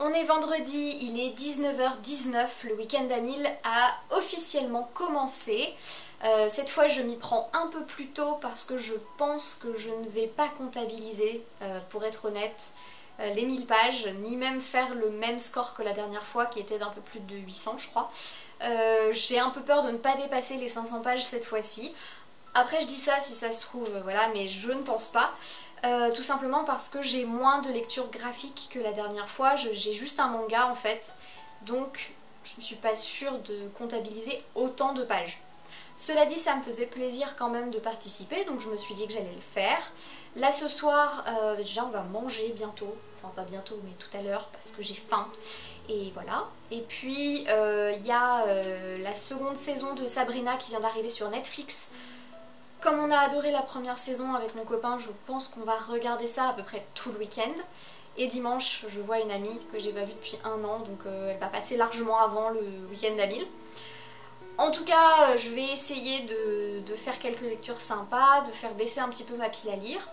On est vendredi, il est 19h19, le week-end d'Amil a officiellement commencé. Cette fois je m'y prends un peu plus tôt parce que je pense que je ne vais pas comptabiliser, pour être honnête, les 1000 pages, ni même faire le même score que la dernière fois qui était d'un peu plus de 800 je crois. J'ai un peu peur de ne pas dépasser les 500 pages cette fois-ci. Après je dis ça si ça se trouve, voilà, mais je ne pense pas. Tout simplement parce que j'ai moins de lecture graphique que la dernière fois, j'ai juste un manga en fait, donc je ne suis pas sûre de comptabiliser autant de pages. Cela dit, ça me faisait plaisir quand même de participer, donc je me suis dit que j'allais le faire. Là ce soir, déjà on va manger bientôt, enfin pas bientôt mais tout à l'heure parce que j'ai faim. Et voilà. Et puis il y a la seconde saison de Sabrina qui vient d'arriver sur Netflix. Comme on a adoré la première saison avec mon copain, je pense qu'on va regarder ça à peu près tout le week-end. Et dimanche, je vois une amie que j'ai pas vue depuis un an, donc elle va passer largement avant le week-end d'Amil. En tout cas, je vais essayer de faire quelques lectures sympas, de faire baisser un petit peu ma pile à lire.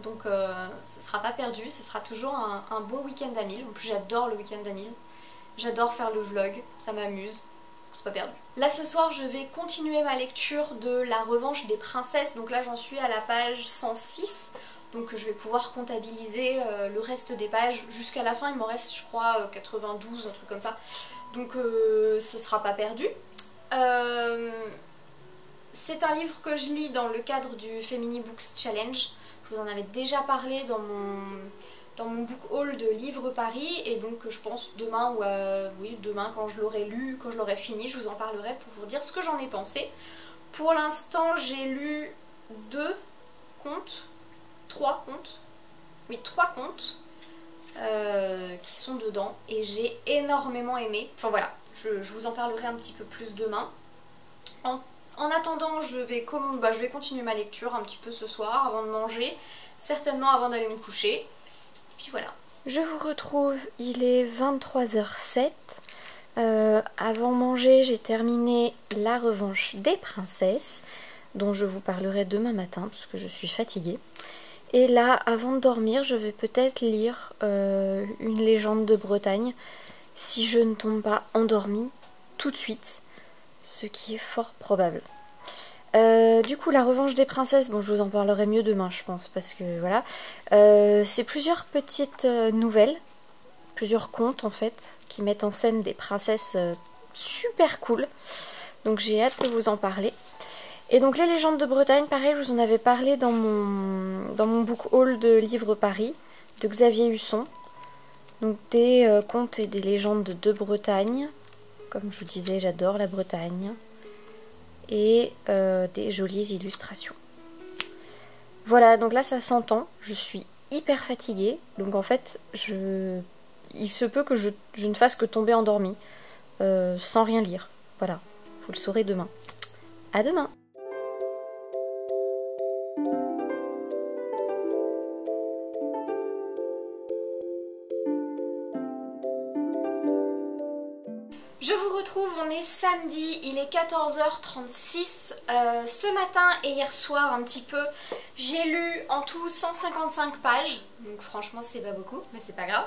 Donc ce sera pas perdu, ce sera toujours un bon week-end d'Amil. En plus j'adore le week-end d'Amil, j'adore faire le vlog, ça m'amuse. C'est pas perdu. Là ce soir je vais continuer ma lecture de La Revanche des Princesses, donc là j'en suis à la page 106, donc je vais pouvoir comptabiliser le reste des pages jusqu'à la fin. Il m'en reste je crois 92, un truc comme ça, donc ce sera pas perdu. C'est un livre que je lis dans le cadre du Femini Books Challenge. Je vous en avais déjà parlé dans mon book haul de Livres Paris, et donc je pense demain ou oui demain quand je l'aurai lu, quand je l'aurai fini, je vous en parlerai pour vous dire ce que j'en ai pensé. Pour l'instant j'ai lu 3 contes qui sont dedans et j'ai énormément aimé. Enfin voilà, je vous en parlerai un petit peu plus demain. En attendant, je vais continuer ma lecture un petit peu ce soir avant de manger, certainement avant d'aller me coucher. Puis voilà. Je vous retrouve, il est 23h07. Avant manger, j'ai terminé La Revanche des Princesses, dont je vous parlerai demain matin parce que je suis fatiguée. Et là, avant de dormir, je vais peut-être lire Une légende de Bretagne, si je ne tombe pas endormie tout de suite, ce qui est fort probable. Du coup La Revanche des Princesses, bon je vous en parlerai mieux demain je pense, parce que voilà, c'est plusieurs petites nouvelles, plusieurs contes en fait, qui mettent en scène des princesses super cool, donc j'ai hâte de vous en parler. Et donc les légendes de Bretagne, pareil, je vous en avais parlé dans mon book haul de Livres Paris, de Xavier Husson, donc des contes et des légendes de Bretagne. Comme je vous disais, j'adore la Bretagne. Et des jolies illustrations. Voilà, donc là ça s'entend, je suis hyper fatiguée, donc en fait il se peut que je ne fasse que tomber endormie sans rien lire. Voilà, vous le saurez demain. À demain. Je vous retrouve, on est samedi, il est 14h36. Ce matin et hier soir un petit peu, j'ai lu en tout 155 pages, donc franchement c'est pas beaucoup, mais c'est pas grave.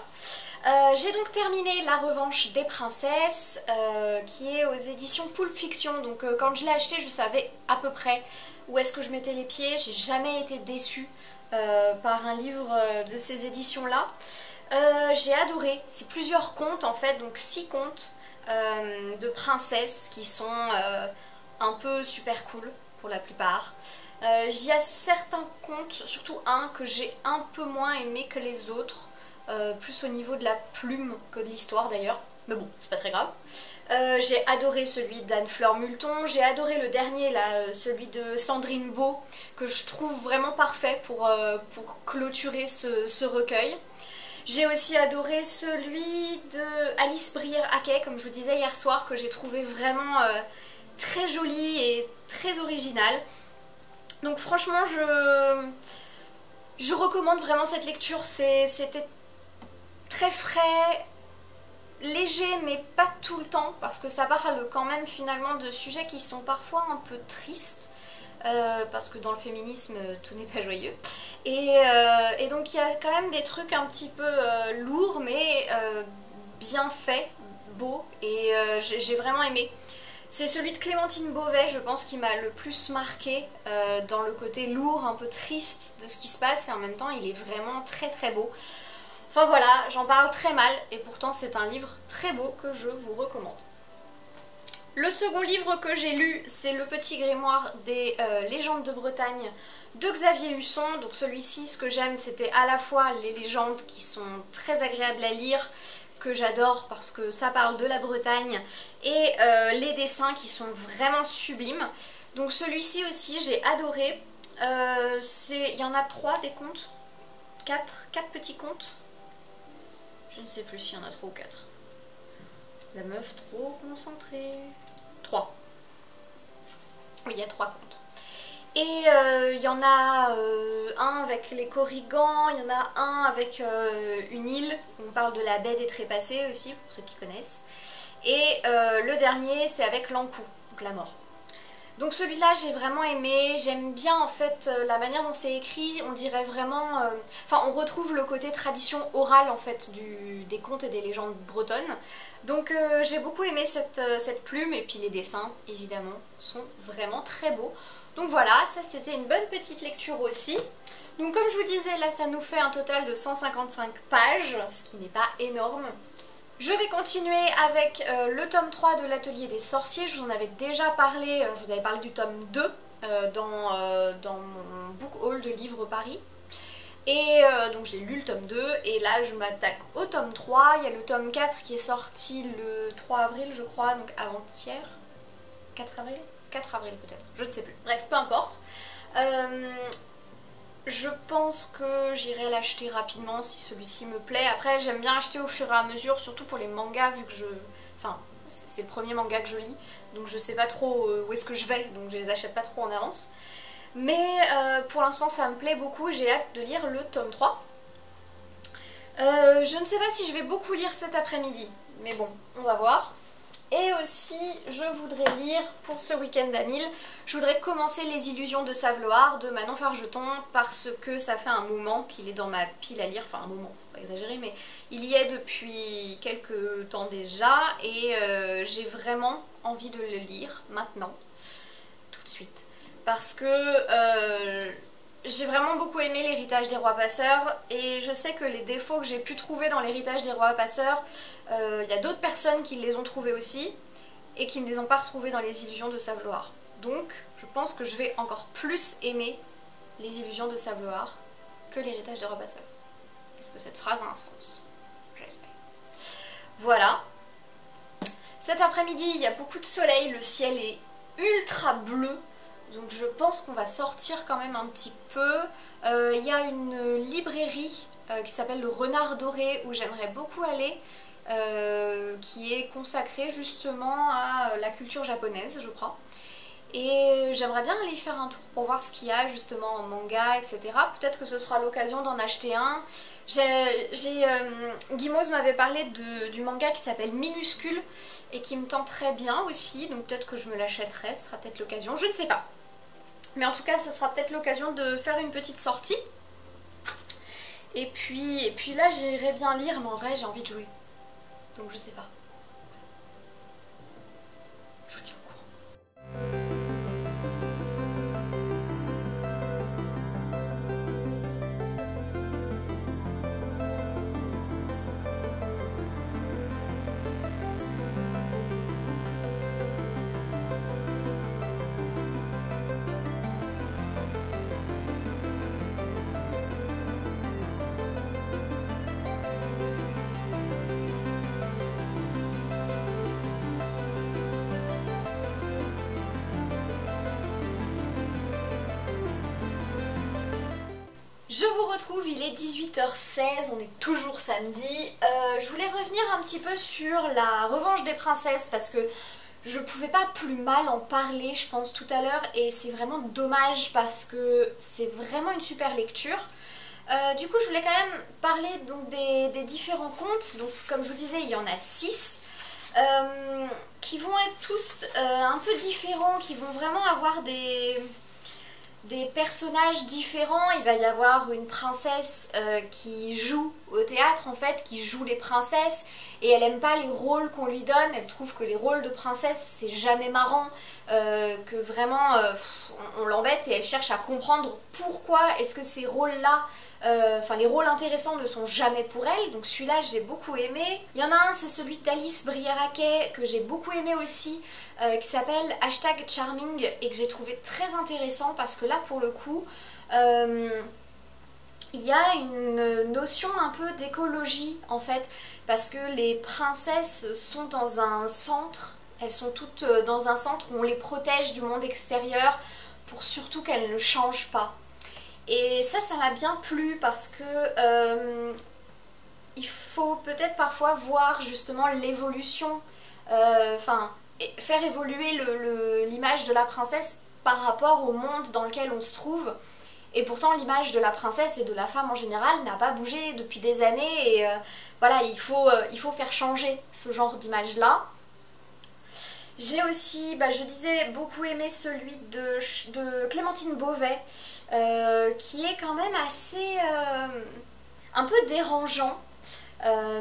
J'ai donc terminé La Revanche des Princesses, qui est aux éditions Pulp Fiction, donc quand je l'ai acheté je savais à peu près où est-ce que je mettais les pieds, j'ai jamais été déçue par un livre de ces éditions là. J'ai adoré, c'est plusieurs contes en fait, donc 6 contes. De princesses qui sont un peu super cool pour la plupart. Il y a certains contes, surtout un que j'ai un peu moins aimé que les autres, plus au niveau de la plume que de l'histoire d'ailleurs, mais bon, c'est pas très grave. J'ai adoré celui d'Anne-Fleur Multon, j'ai adoré le dernier là, celui de Sandrine Beau, que je trouve vraiment parfait pour clôturer ce recueil. J'ai aussi adoré celui de Alice Brière-Haquet, comme je vous disais hier soir, que j'ai trouvé vraiment très joli et très original. Donc franchement, je recommande vraiment cette lecture. C'était très frais, léger, mais pas tout le temps, parce que ça parle quand même finalement de sujets qui sont parfois un peu tristes. Parce que dans le féminisme tout n'est pas joyeux, Et donc il y a quand même des trucs un petit peu lourds mais bien faits, beaux, et j'ai vraiment aimé. C'est celui de Clémentine Beauvais, je pense, qui m'a le plus marqué dans le côté lourd, un peu triste de ce qui se passe, et en même temps il est vraiment très très beau. Enfin voilà, j'en parle très mal, et pourtant c'est un livre très beau que je vous recommande. Le second livre que j'ai lu, c'est Le Petit Grimoire des légendes de Bretagne de Xavier Husson. Donc celui-ci, ce que j'aime, c'était à la fois les légendes qui sont très agréables à lire, que j'adore parce que ça parle de la Bretagne, et les dessins qui sont vraiment sublimes. Donc celui-ci aussi, j'ai adoré. Il y en a 3 des contes, 4 petits contes. Je ne sais plus s'il y en a 3 ou 4. La meuf trop concentrée. 3. Oui, il y a 3 contes. Et il y en a un avec les Corrigans, il y en a un avec une île. On parle de la baie des Trépassés aussi, pour ceux qui connaissent. Et le dernier, c'est avec l'Ankou, donc la mort. Donc celui-là, j'ai vraiment aimé. J'aime bien en fait la manière dont c'est écrit. On dirait vraiment... Enfin, on retrouve le côté tradition orale en fait des contes et des légendes bretonnes. Donc j'ai beaucoup aimé cette plume, et puis les dessins, évidemment, sont vraiment très beaux. Donc voilà, ça c'était une bonne petite lecture aussi. Donc comme je vous disais, là ça nous fait un total de 155 pages, ce qui n'est pas énorme. Je vais continuer avec le tome 3 de l'Atelier des Sorciers. Je vous en avais déjà parlé, je vous avais parlé du tome 2 dans mon book haul de livres Paris. Et donc j'ai lu le tome 2 et là je m'attaque au tome 3. Il y a le tome 4 qui est sorti le 3 avril je crois, donc avant-hier. 4 avril 4 avril peut-être, je ne sais plus. Bref, peu importe. Je pense que j'irai l'acheter rapidement si celui-ci me plaît. Après j'aime bien acheter au fur et à mesure, surtout pour les mangas vu que Enfin, c'est le premier manga que je lis, donc je sais pas trop où est-ce que je vais, donc je les achète pas trop en avance. Mais pour l'instant ça me plaît beaucoup et j'ai hâte de lire le tome 3. Je ne sais pas si je vais beaucoup lire cet après-midi, mais bon, on va voir. Et aussi, je voudrais lire pour ce week-end à 1000, je voudrais commencer Les Illusions de Savloar de Manon Fargeton parce que ça fait un moment qu'il est dans ma pile à lire, enfin un moment, pas exagérer, mais il y est depuis quelques temps déjà et j'ai vraiment envie de le lire maintenant, tout de suite. Parce que j'ai vraiment beaucoup aimé l'héritage des rois passeurs et je sais que les défauts que j'ai pu trouver dans l'héritage des rois passeurs, il y a d'autres personnes qui les ont trouvés aussi et qui ne les ont pas retrouvés dans les illusions de Savloar. Donc je pense que je vais encore plus aimer les illusions de Savloar que l'héritage des rois passeurs. Est-ce que cette phrase a un sens? J'espère. Voilà. Cet après-midi il y a beaucoup de soleil, le ciel est ultra bleu. Donc je pense qu'on va sortir quand même un petit peu. Il y a une librairie qui s'appelle le Renard Doré où j'aimerais beaucoup aller, qui est consacrée justement à la culture japonaise je crois. Et j'aimerais bien aller y faire un tour pour voir ce qu'il y a justement en manga, etc. Peut-être que ce sera l'occasion d'en acheter un. Guimauze m'avait parlé du manga qui s'appelle Minuscule et qui me tente très bien aussi, donc peut-être que je me l'achèterai, ce sera peut-être l'occasion, je ne sais pas. Mais en tout cas ce sera peut-être l'occasion de faire une petite sortie. Et puis là j'irai bien lire, mais en vrai j'ai envie de jouer. Donc je sais pas. Je vous tiens au courant. Je vous retrouve, il est 18h16, on est toujours samedi. Je voulais revenir un petit peu sur la Revanche des princesses parce que je pouvais pas plus mal en parler je pense tout à l'heure et c'est vraiment dommage parce que c'est vraiment une super lecture. Du coup je voulais quand même parler donc, des différents contes, donc comme je vous disais il y en a 6. Qui vont être tous un peu différents, qui vont vraiment avoir des des personnages différents. Il va y avoir une princesse qui joue au théâtre en fait, qui joue les princesses, et elle aime pas les rôles qu'on lui donne, elle trouve que les rôles de princesse c'est jamais marrant, que vraiment on l'embête, et elle cherche à comprendre pourquoi est-ce que ces rôles-là, enfin les rôles intéressants ne sont jamais pour elle, donc celui-là j'ai beaucoup aimé. Il y en a un, c'est celui d'Alice Brière-Aquet que j'ai beaucoup aimé aussi, qui s'appelle #charming et que j'ai trouvé très intéressant parce que là pour le coup il y a une notion un peu d'écologie en fait, parce que les princesses sont dans un centre, elles sont toutes dans un centre où on les protège du monde extérieur pour surtout qu'elles ne changent pas. Et ça m'a bien plu parce que il faut peut-être parfois voir justement l'évolution, enfin faire évoluer l'image de la princesse par rapport au monde dans lequel on se trouve. Et pourtant l'image de la princesse et de la femme en général n'a pas bougé depuis des années, et voilà, il faut faire changer ce genre d'image là. J'ai aussi, je disais, beaucoup aimé celui de Clémentine Beauvais, qui est quand même assez un peu dérangeant,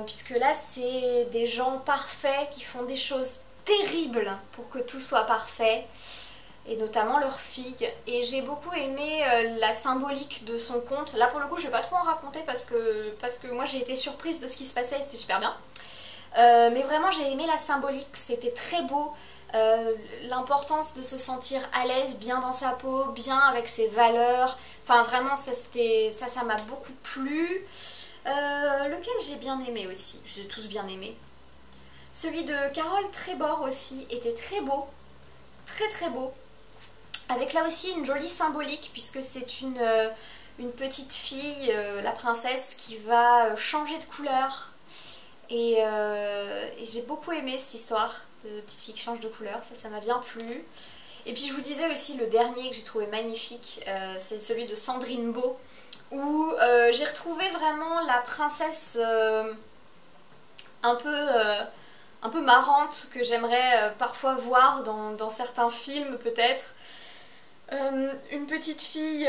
puisque là c'est des gens parfaits qui font des choses terribles pour que tout soit parfait, et notamment leur fille. Et j'ai beaucoup aimé la symbolique de son conte. Là pour le coup je vais pas trop en raconter parce que moi j'ai été surprise de ce qui se passait et c'était super bien. Mais vraiment j'ai aimé la symbolique, c'était très beau. L'importance de se sentir à l'aise, bien dans sa peau, bien avec ses valeurs. Enfin vraiment ça m'a beaucoup plu. Lequel j'ai bien aimé aussi, je les ai tous bien aimés. Celui de Carole Trébor aussi était très beau, très très beau. Avec là aussi une jolie symbolique, puisque c'est une petite fille, la princesse, qui va changer de couleur. Et j'ai beaucoup aimé cette histoire de petite fille qui change de couleur, ça m'a bien plu. Et puis je vous disais aussi le dernier que j'ai trouvé magnifique, c'est celui de Sandrine Beau, où j'ai retrouvé vraiment la princesse un peu marrante que j'aimerais parfois voir dans certains films peut-être. Une petite fille,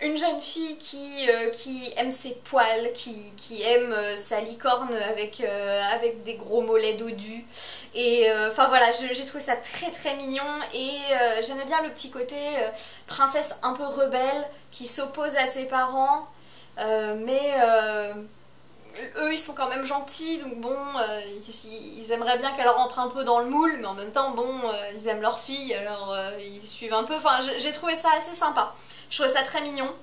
une jeune fille qui aime ses poils, qui aime sa licorne avec des gros mollets dodus. Et enfin voilà, j'ai trouvé ça très très mignon, et j'aimais bien le petit côté princesse un peu rebelle qui s'oppose à ses parents, mais eux ils sont quand même gentils, donc bon, ils aimeraient bien qu'elle rentre un peu dans le moule, mais en même temps bon, ils aiment leur fille, alors ils suivent un peu. Enfin j'ai trouvé ça assez sympa, je trouvais ça très mignon.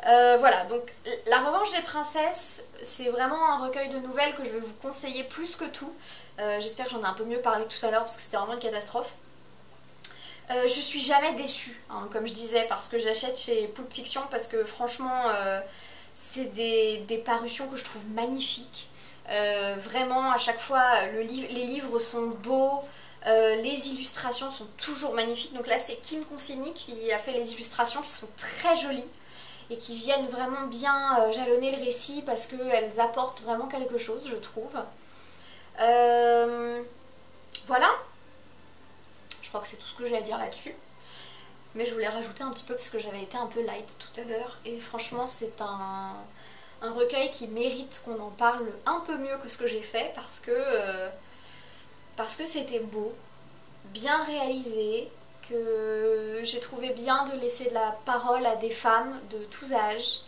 Voilà, donc La Revanche des Princesses, c'est vraiment un recueil de nouvelles que je vais vous conseiller plus que tout. J'espère que j'en ai un peu mieux parlé tout à l'heure parce que c'était vraiment une catastrophe. Je suis jamais déçue, hein, comme je disais, parce que j'achète chez Pulp Fiction, parce que franchement c'est des parutions que je trouve magnifiques. Vraiment à chaque fois les livres sont beaux, les illustrations sont toujours magnifiques. Donc là c'est Kim Consigny qui a fait les illustrations, qui sont très jolies et qui viennent vraiment bien jalonner le récit, parce qu'elles apportent vraiment quelque chose, je trouve. Voilà, je crois que c'est tout ce que j'ai à dire là-dessus. Mais je voulais rajouter un petit peu parce que j'avais été un peu light tout à l'heure, et franchement c'est un recueil qui mérite qu'on en parle un peu mieux que ce que j'ai fait, parce que c'était beau, bien réalisé, que j'ai trouvé bien de laisser de la parole à des femmes de tous âges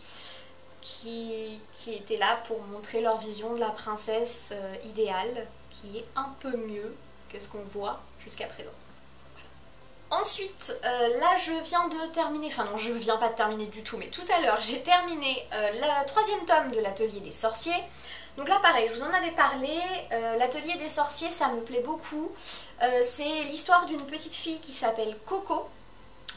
qui étaient là pour montrer leur vision de la princesse idéale, qui est un peu mieux que ce qu'on voit jusqu'à présent. Ensuite, là je viens de terminer, enfin non, je viens pas de terminer du tout, mais tout à l'heure j'ai terminé le 3e tome de l'Atelier des Sorciers. Donc là pareil, je vous en avais parlé, l'Atelier des Sorciers ça me plaît beaucoup. C'est l'histoire d'une petite fille qui s'appelle Coco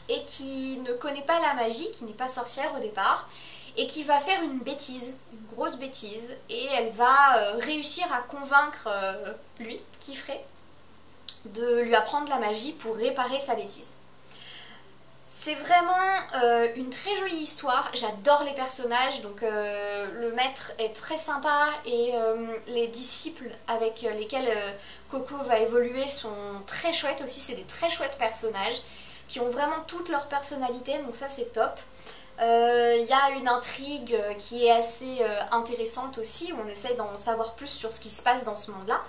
et qui ne connaît pas la magie, qui n'est pas sorcière au départ, et qui va faire une bêtise, une grosse bêtise, et elle va réussir à convaincre lui, Kifré, de lui apprendre la magie pour réparer sa bêtise. C'est vraiment une très jolie histoire, j'adore les personnages, donc le maître est très sympa, et les disciples avec lesquels Coco va évoluer sont très chouettes aussi, c'est des très chouettes personnages. qui ont vraiment toute leur personnalité, donc ça c'est top. Il y a une intrigue qui est assez intéressante aussi, où on essaye d'en savoir plus sur ce qui se passe dans ce monde-là.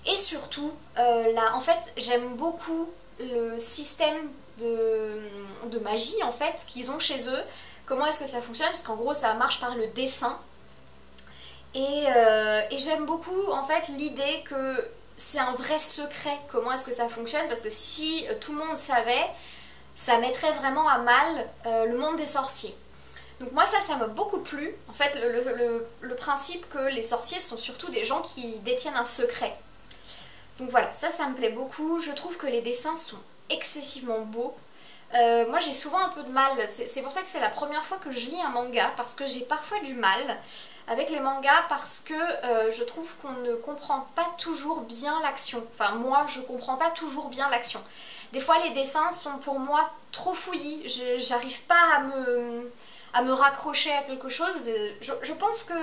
Et surtout, là, en fait, j'aime beaucoup le système de magie en fait qu'ils ont chez eux. Comment est-ce que ça fonctionne? Parce qu'en gros, ça marche par le dessin. Et j'aime beaucoup en fait l'idée que c'est un vrai secret comment est-ce que ça fonctionne, parce que si tout le monde savait, ça mettrait vraiment à mal le monde des sorciers. Donc moi ça m'a beaucoup plu, en fait le principe que les sorciers sont surtout des gens qui détiennent un secret. Donc voilà, ça me plaît beaucoup, je trouve que les dessins sont excessivement beaux. Moi j'ai souvent un peu de mal, c'est pour ça que c'est la première fois que je lis un manga, parce que j'ai parfois du mal avec les mangas, parce que je trouve qu'on ne comprend pas toujours bien l'action. Enfin moi je comprends pas toujours bien l'action. Des fois les dessins sont pour moi trop fouillis, j'arrive pas à me raccrocher à quelque chose. Je pense que...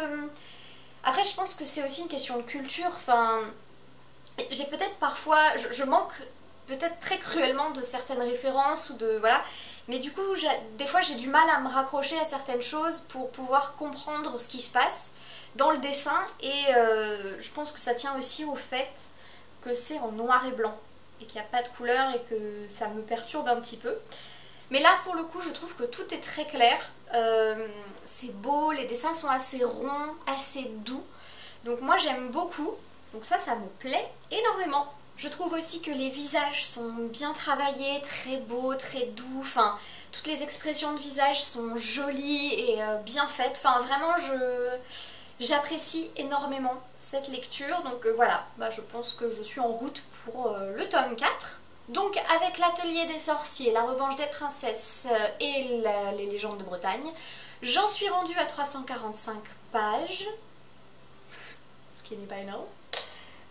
Après je pense que c'est aussi une question de culture, enfin... J'ai peut-être parfois... Je manque peut-être très cruellement de certaines références ou de... Voilà. Mais du coup, des fois j'ai du mal à me raccrocher à certaines choses pour pouvoir comprendre ce qui se passe dans le dessin. Et je pense que ça tient aussi au fait que c'est en noir et blanc et qu'il n'y a pas de couleur et que ça me perturbe un petit peu. Mais là, pour le coup, je trouve que tout est très clair. C'est beau, les dessins sont assez ronds, assez doux. Donc moi, j'aime beaucoup. Donc ça me plaît énormément. Je trouve aussi que les visages sont bien travaillés, très beaux, très doux. Enfin, toutes les expressions de visage sont jolies et bien faites. Enfin, vraiment, j'apprécie énormément cette lecture. Donc voilà, je pense que je suis en route pour le tome 4. Donc avec l'Atelier des sorciers, La revanche des princesses et les légendes de Bretagne, j'en suis rendue à 345 pages, ce qui n'est pas énorme.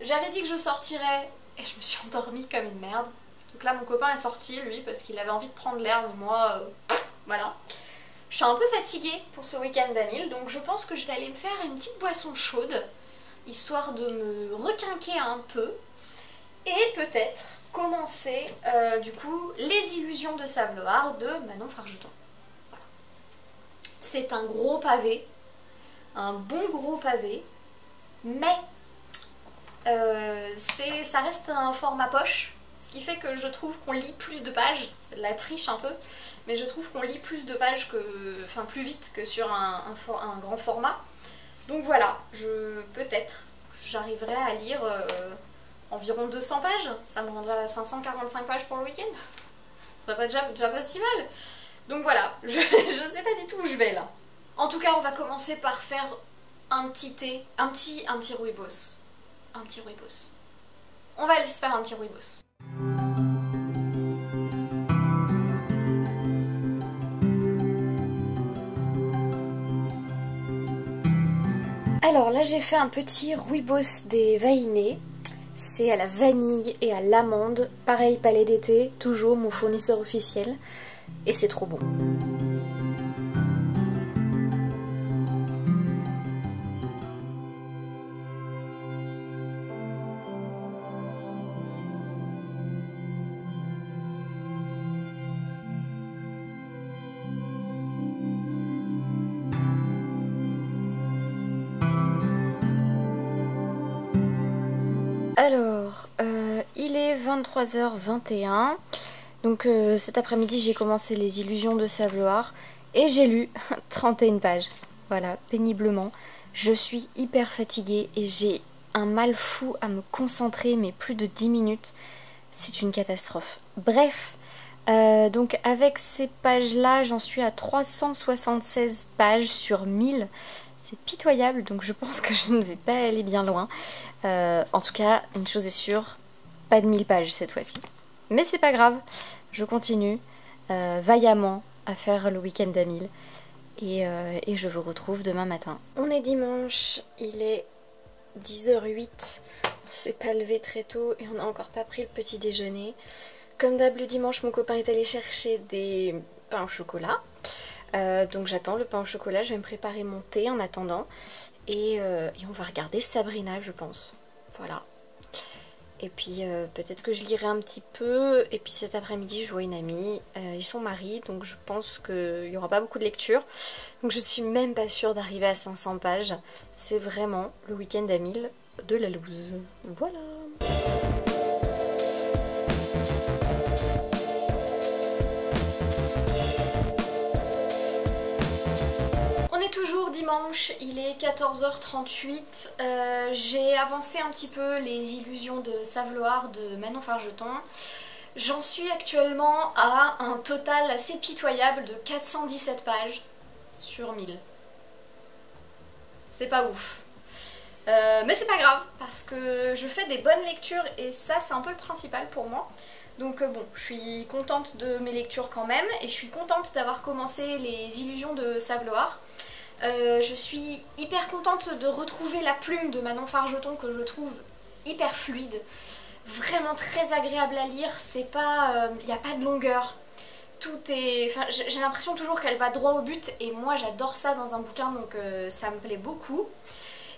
J'avais dit que je sortirais et je me suis endormie comme une merde. Donc là mon copain est sorti lui parce qu'il avait envie de prendre l'air, mais moi, voilà. Je suis un peu fatiguée pour ce week-end d'Amil, donc je pense que je vais aller me faire une petite boisson chaude, histoire de me requinquer un peu, et peut-être commencer du coup Les illusions de Saveloar de Manon Fargeton. Voilà. C'est un gros pavé, un bon gros pavé, mais ça reste un format poche, ce qui fait que je trouve qu'on lit plus de pages, c'est de la triche un peu, mais je trouve qu'on lit plus de pages enfin plus vite que sur un grand format. Donc voilà, peut-être j'arriverai à lire environ 200 pages, ça me rendra à 545 pages pour le week-end. Ce serait pas déjà pas si mal. Donc voilà, je sais pas du tout où je vais là. En tout cas, on va commencer par faire un petit thé, un petit rooibos. Un petit rooibos. On va aller se faire un petit rooibos. Alors là, j'ai fait un petit rooibos des Vahiné. C'est à la vanille et à l'amande. Pareil, Palais d'été, toujours mon fournisseur officiel. Et c'est trop bon. Alors, il est 23h21, donc cet après-midi j'ai commencé Les illusions de Saveloar et j'ai lu 31 pages, voilà, péniblement. Je suis hyper fatiguée et j'ai un mal fou à me concentrer, mais plus de 10 minutes, c'est une catastrophe. Bref, donc avec ces pages-là, j'en suis à 376 pages sur 1000. C'est pitoyable, donc je pense que je ne vais pas aller bien loin. En tout cas, une chose est sûre, pas de 1000 pages cette fois-ci. Mais c'est pas grave, je continue vaillamment à faire le week-end d'Amil. Et je vous retrouve demain matin. On est dimanche, il est 10h08. On s'est pas levé très tôt et on n'a encore pas pris le petit déjeuner. Comme d'hab, le dimanche, mon copain est allé chercher des pains au chocolat. Donc j'attends le pain au chocolat, je vais me préparer mon thé en attendant et on va regarder Sabrina, je pense. Voilà. Et puis peut-être que je lirai un petit peu. Et puis cet après-midi, je vois une amie et son mari. Donc je pense qu'il n'y aura pas beaucoup de lecture. Donc je suis même pas sûre d'arriver à 500 pages. C'est vraiment le week-end à 1000 de la loose. Voilà. Toujours dimanche, il est 14h38, j'ai avancé un petit peu les illusions de Savloir de Manon Fargeton. J'en suis actuellement à un total assez pitoyable de 417 pages sur 1000. C'est pas ouf. Mais c'est pas grave, parce que je fais des bonnes lectures et ça c'est un peu le principal pour moi. Donc bon, je suis contente de mes lectures quand même et je suis contente d'avoir commencé les illusions de Savloir. Je suis hyper contente de retrouver la plume de Manon Fargeton que je trouve hyper fluide, vraiment très agréable à lire, c'est pas, il n'y a pas de longueur, tout est, enfin j'ai l'impression toujours qu'elle va droit au but et moi j'adore ça dans un bouquin donc ça me plaît beaucoup.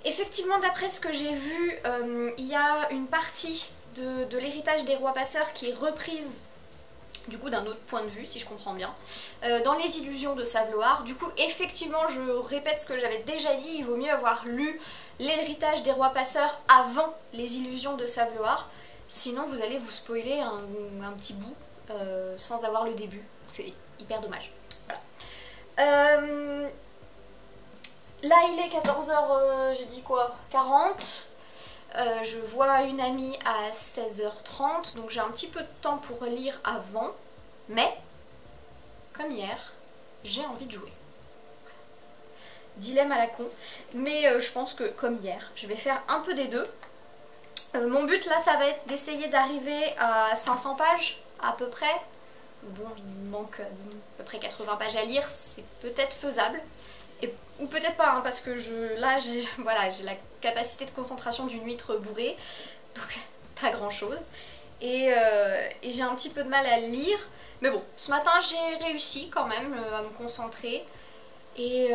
Effectivement d'après ce que j'ai vu, il y a une partie de l'héritage des rois passeurs qui est reprise du coup d'un autre point de vue si je comprends bien, dans les illusions de Savloir. Du coup effectivement je répète ce que j'avais déjà dit, il vaut mieux avoir lu l'héritage des rois passeurs avant les illusions de Savloir, sinon vous allez vous spoiler un petit bout sans avoir le début, c'est hyper dommage. Voilà. Là il est 14h, j'ai dit quoi, 40. Je vois une amie à 16h30, donc j'ai un petit peu de temps pour lire avant, mais, comme hier, j'ai envie de jouer. Dilemme à la con, mais je pense que, comme hier, je vais faire un peu des deux. Mon but là, ça va être d'essayer d'arriver à 500 pages, à peu près. Bon, il me manque à peu près 80 pages à lire, c'est peut-être faisable. Ou peut-être pas, hein, parce que là j'ai voilà, j'ai la capacité de concentration d'une huître bourrée, donc pas grand chose. Et j'ai un petit peu de mal à lire, mais bon, ce matin j'ai réussi quand même à me concentrer. Et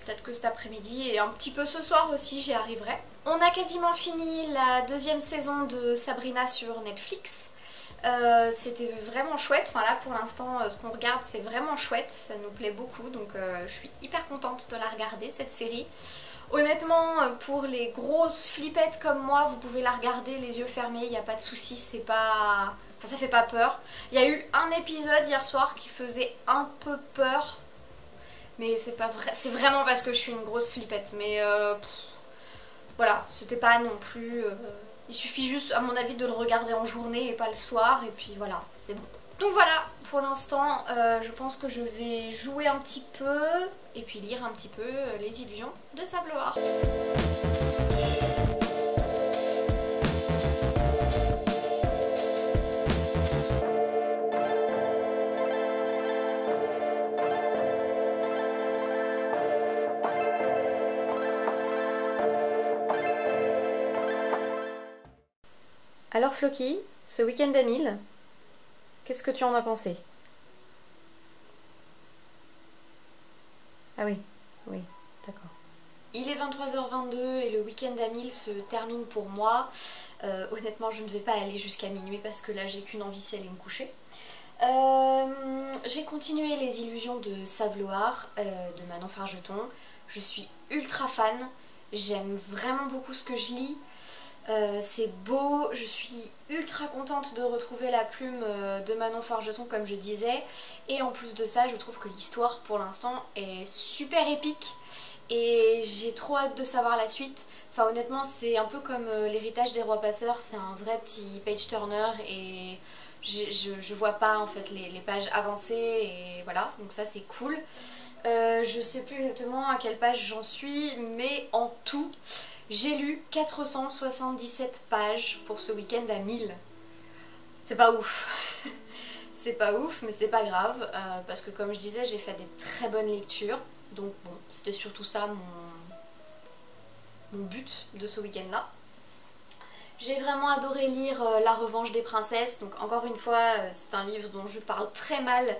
peut-être que cet après-midi et un petit peu ce soir aussi j'y arriverai. On a quasiment fini la deuxième saison de Sabrina sur Netflix. C'était vraiment chouette, enfin là pour l'instant ce qu'on regarde c'est vraiment chouette, ça nous plaît beaucoup donc je suis hyper contente de la regarder cette série. Honnêtement pour les grosses flippettes comme moi vous pouvez la regarder les yeux fermés, il n'y a pas de souci, c'est pas... Enfin ça fait pas peur. Il y a eu un épisode hier soir qui faisait un peu peur, mais c'est pas vrai, c'est vraiment parce que je suis une grosse flippette, mais voilà, c'était pas non plus... Il suffit juste, à mon avis, de le regarder en journée et pas le soir, et puis voilà, c'est bon. Donc voilà, pour l'instant, je pense que je vais jouer un petit peu, et puis lire un petit peu les illusions de Savloir. Alors Floki, ce week-end à 1000, qu'est-ce que tu en as pensé? Ah oui, oui, d'accord. Il est 23h22 et le week-end à 1000 se termine pour moi. Honnêtement, je ne vais pas aller jusqu'à minuit parce que là j'ai qu'une envie, c'est aller me coucher. J'ai continué les illusions de Savloir de Manon Fargeton. Je suis ultra fan, j'aime vraiment beaucoup ce que je lis. C'est beau, je suis ultra contente de retrouver la plume de Manon Fargeton comme je disais, et en plus de ça je trouve que l'histoire pour l'instant est super épique et j'ai trop hâte de savoir la suite. Enfin honnêtement c'est un peu comme l'héritage des rois passeurs, c'est un vrai petit page turner et je vois pas en fait les pages avancées et voilà, donc ça c'est cool. Je sais plus exactement à quelle page j'en suis, mais en tout j'ai lu 477 pages pour ce week-end à 1000. C'est pas ouf. C'est pas ouf, mais c'est pas grave, parce que comme je disais, j'ai fait des très bonnes lectures. Donc bon, c'était surtout ça mon but de ce week-end-là. J'ai vraiment adoré lire La Revanche des Princesses, donc encore une fois, c'est un livre dont je parle très mal,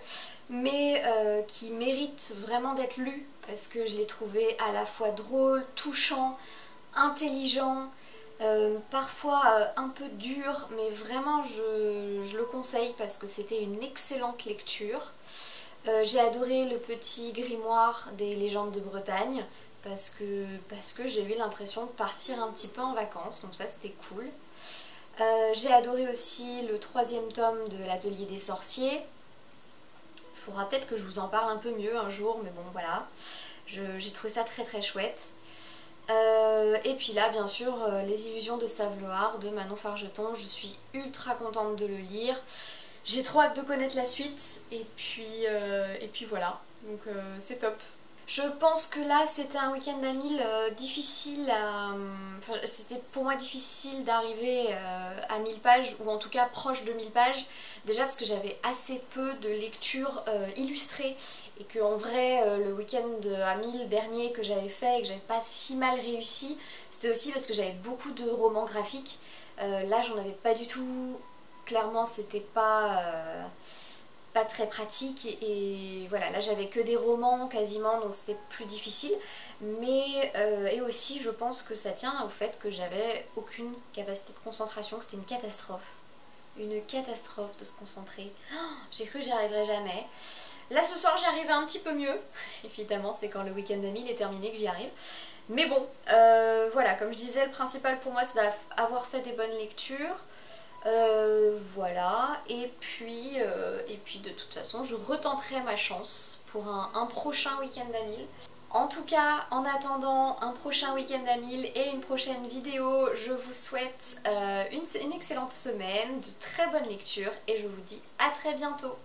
mais qui mérite vraiment d'être lu, parce que je l'ai trouvé à la fois drôle, touchant, intelligent, Parfois un peu dur, mais vraiment je le conseille parce que c'était une excellente lecture. J'ai adoré le petit grimoire des légendes de Bretagne parce que j'ai eu l'impression de partir un petit peu en vacances, donc ça c'était cool. J'ai adoré aussi le 3e tome de l'Atelier des sorciers. Il faudra peut-être que je vous en parle un peu mieux un jour, mais bon voilà. J'ai trouvé ça très très chouette. Et puis là, bien sûr, Les Illusions de Saveloar de Manon Fargeton. Je suis ultra contente de le lire. J'ai trop hâte de connaître la suite. Et puis voilà. Donc c'est top. Je pense que là c'était un week-end à 1000 difficile à... Enfin, c'était pour moi difficile d'arriver à 1000 pages, ou en tout cas proche de 1000 pages. Déjà parce que j'avais assez peu de lectures illustrées et que en vrai le week-end à 1000 dernier que j'avais fait et que j'avais pas si mal réussi, c'était aussi parce que j'avais beaucoup de romans graphiques. Là j'en avais pas du tout, clairement c'était pas très pratique et voilà, là j'avais que des romans quasiment, donc c'était plus difficile, mais et aussi je pense que ça tient au fait que j'avais aucune capacité de concentration, que c'était une catastrophe de se concentrer. Oh, j'ai cru que j'y arriverais jamais. Là ce soir j'y arrive un petit peu mieux, évidemment c'est quand le week-end à 1000 est terminé que j'y arrive, mais bon voilà, comme je disais, le principal pour moi c'est d'avoir fait des bonnes lectures. Voilà, et puis de toute façon je retenterai ma chance pour un prochain week-end à 1000. En tout cas, en attendant un prochain week-end à 1000 et une prochaine vidéo, je vous souhaite une excellente semaine, de très bonnes lectures et je vous dis à très bientôt.